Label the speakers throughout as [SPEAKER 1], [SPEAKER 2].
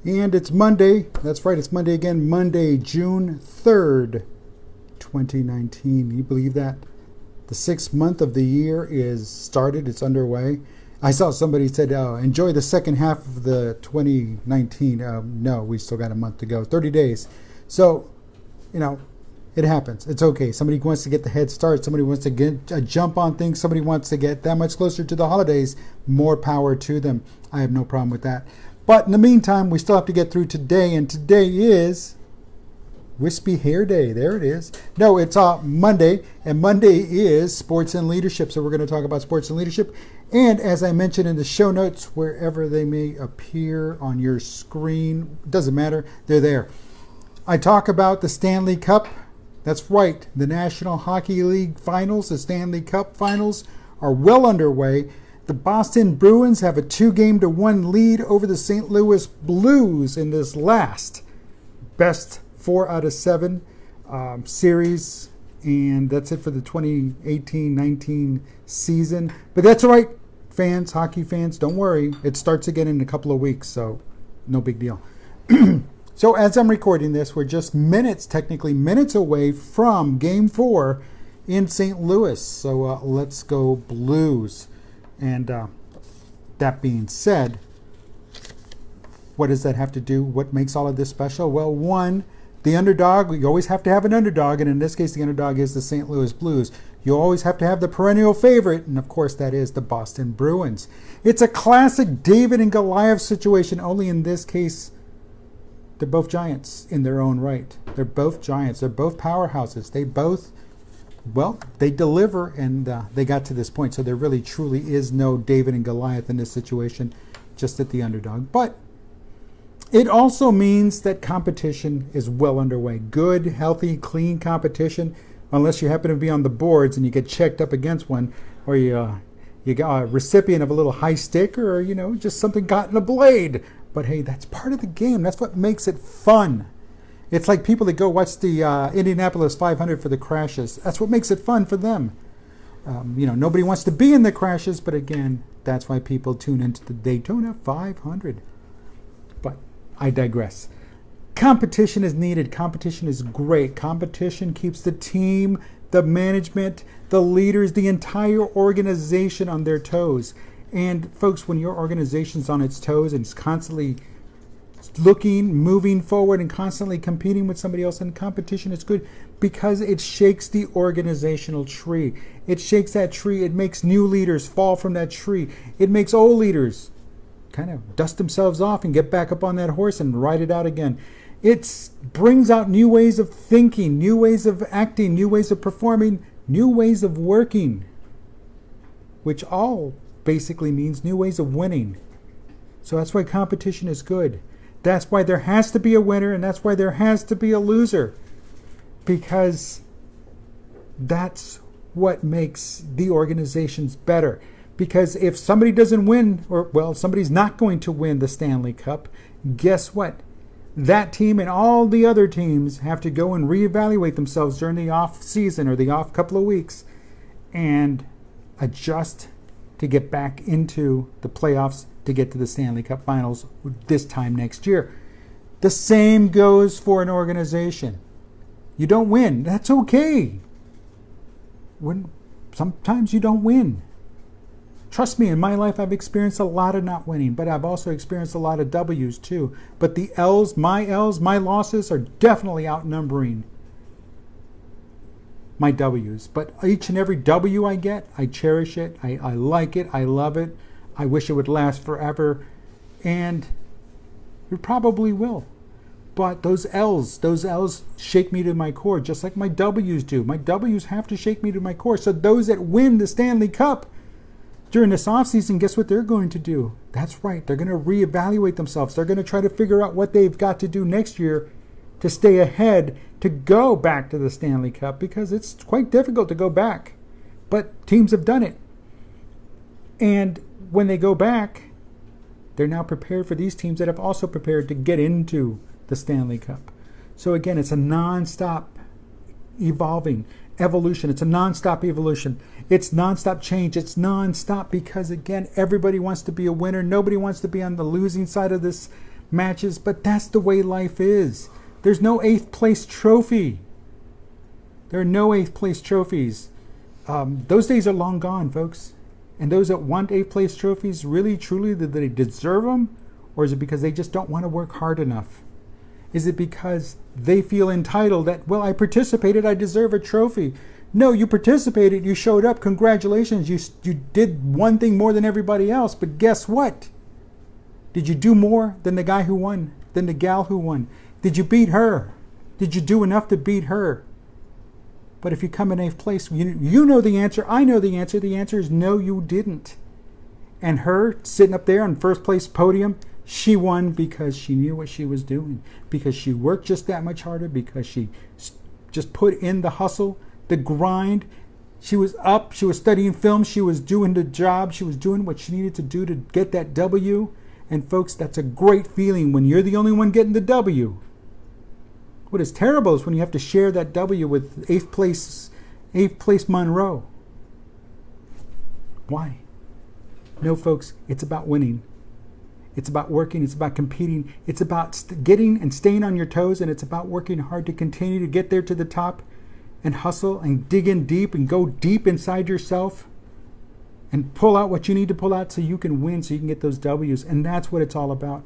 [SPEAKER 1] And it's Monday. That's right, it's Monday again. Monday, June 3rd, 2019. You believe that? The 6th month of the year is started. It's underway. I saw somebody said, enjoy the second half of the 2019. No, we still got a month to go. 30 days. So, it happens. It's okay. Somebody wants to get the head start. Somebody wants to get a jump on things. Somebody wants to get that much closer to the holidays. More power to them. I have no problem with that. But in the meantime, we still have to get through today. And today is Wispy Hair Day. There it is. No, it's Monday. And Monday is Sports and Leadership. So we're going to talk about sports and leadership. And as I mentioned in the show notes, wherever they may appear on your screen, doesn't matter. They're there. I talk about the Stanley Cup. That's right. The National Hockey League Finals, the Stanley Cup Finals, are well underway. The Boston Bruins have a 2-1 lead over the St. Louis Blues in this last best 4 out of 7 series. And that's it for the 2018-19 season. But that's all right, fans, hockey fans, don't worry. It starts again in a couple of weeks, so no big deal. So as I'm recording this, we're just technically minutes away from Game 4 in St. Louis. So let's go Blues. And that being said, what does that have to do? What makes all of this special? Well, one, the underdog. You always have to have an underdog. And in this case, the underdog is the St. Louis Blues. You always have to have the perennial favorite. And of course, that is the Boston Bruins. It's a classic David and Goliath situation, only in this case, they're both giants in their own right. They're both giants. They're both powerhouses. They deliver, and they got to this point. So there really, truly is no David and Goliath in this situation, just at the underdog. But it also means that competition is well underway. Good, healthy, clean competition, unless you happen to be on the boards and you get checked up against one, or you got a recipient of a little high stick, or, just something got in a blade. But hey, that's part of the game. That's what makes it fun. It's like people that go watch the Indianapolis 500 for the crashes. That's what makes it fun for them. Nobody wants to be in the crashes, but again, that's why people tune into the Daytona 500. But I digress. Competition is needed. Competition is great. Competition keeps the team, the management, the leaders, the entire organization on their toes. And folks, when your organization's on its toes and it's constantly looking, moving forward, and constantly competing with somebody else in competition, it's good because it shakes the organizational tree. It shakes that tree. It makes new leaders fall from that tree. It makes old leaders kind of dust themselves off and get back up on that horse and ride it out again. It brings out new ways of thinking, new ways of acting, new ways of performing, new ways of working, which all basically means new ways of winning. So that's why competition is good. That's why there has to be a winner, and that's why there has to be a loser, because that's what makes the organizations better. Because if somebody doesn't win, somebody's not going to win the Stanley Cup, guess what? That team and all the other teams have to go and reevaluate themselves during the off season or the off couple of weeks and adjust to get back into the playoffs to get to the Stanley Cup Finals this time next year. The same goes for an organization. You don't win. That's okay. Sometimes you don't win. Trust me, in my life, I've experienced a lot of not winning, but I've also experienced a lot of W's too. But the my losses are definitely outnumbering my W's. But each and every W I get, I cherish it. I like it. I love it. I wish it would last forever. And it probably will. But those L's shake me to my core, just like my W's do. My W's have to shake me to my core. So those that win the Stanley Cup during this offseason, guess what they're going to do? That's right. They're going to reevaluate themselves. They're going to try to figure out what they've got to do next year to stay ahead, to go back to the Stanley Cup, because it's quite difficult to go back. But teams have done it. And when they go back, they're now prepared for these teams that have also prepared to get into the Stanley Cup. So again, it's a non-stop evolution. It's a non-stop evolution. It's non-stop change. It's non-stop because, again, everybody wants to be a winner. Nobody wants to be on the losing side of this matches, but that's the way life is. There's no 8th place trophy. There are no 8th place trophies. Those days are long gone, folks. And those that want 8th place trophies, really, truly, do they deserve them? Or is it because they just don't want to work hard enough? Is it because they feel entitled that, well, I participated, I deserve a trophy? No, you participated, you showed up, congratulations, you did one thing more than everybody else, but guess what? Did you do more than the guy who won, than the gal who won? Did you beat her? Did you do enough to beat her? But if you come in 8th place, you know the answer, I know the answer. The answer is no, you didn't. And her sitting up there on 1st place podium, she won because she knew what she was doing, because she worked just that much harder, because she just put in the hustle, the grind. She was up, she was studying film, she was doing the job, she was doing what she needed to do to get that W. And folks, that's a great feeling when you're the only one getting the W. What is terrible is when you have to share that W with 8th place Monroe. Why? No, folks, it's about winning. It's about working, it's about competing, it's about getting and staying on your toes, and it's about working hard to continue to get there to the top and hustle and dig in deep and go deep inside yourself and pull out what you need to pull out so you can win, so you can get those W's. And that's what it's all about.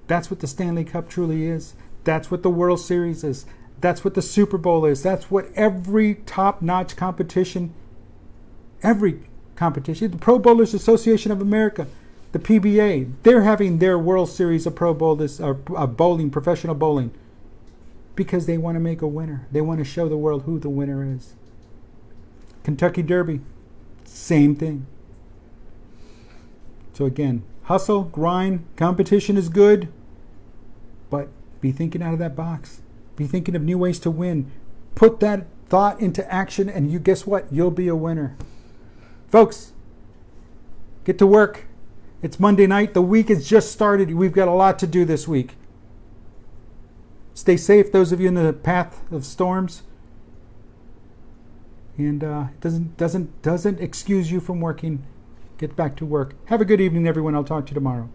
[SPEAKER 1] That's what the Stanley Cup truly is. That's what the World Series is. That's what the Super Bowl is. That's what every top-notch competition, the Pro Bowlers Association of America, the PBA, they're having their World Series of Pro Bowl, bowling, professional bowling, because they want to make a winner. They want to show the world who the winner is. Kentucky Derby, same thing. So again, hustle, grind, competition is good, but be thinking out of that box. Be thinking of new ways to win. Put that thought into action, and you guess what? You'll be a winner. Folks, get to work. It's Monday night. The week has just started. We've got a lot to do this week. Stay safe, those of you in the path of storms. And it doesn't excuse you from working. Get back to work. Have a good evening, everyone. I'll talk to you tomorrow.